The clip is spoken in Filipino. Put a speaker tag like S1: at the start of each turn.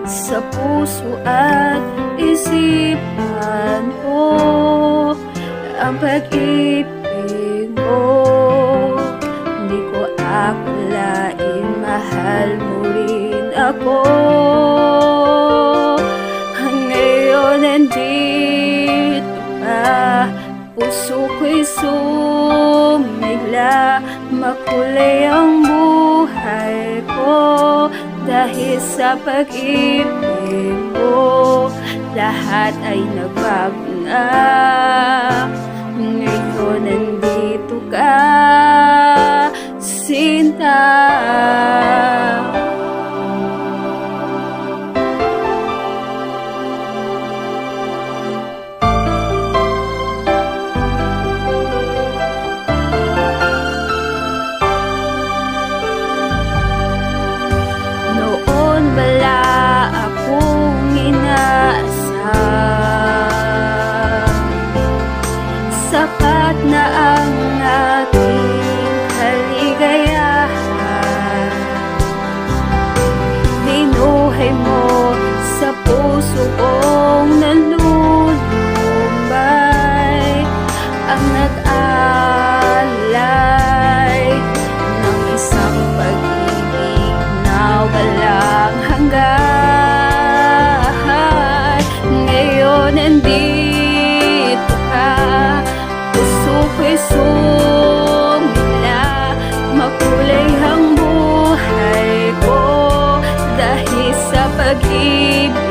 S1: sa puso at isipan ko ang pag-ibig mo. Hindi ko akalain mahal mo rin ako. Ngayon nandito ka, puso ko'y sumigla. Makulay ang buhay ko dahil sa pag-ibig mo. Lahat ay nagbago na. Ngayon nandito ka, Sinta. Wala akong inaasam, sapat na ang aking kaligayahan. Binuhay mo sa puso kong nalulumbay, ang nag-alay ng isang pag-ibig na walang hanggan. Ngayon nandito ka, puso ko'y sumigla. Makulay ang buhay ko dahil sa pag-ibig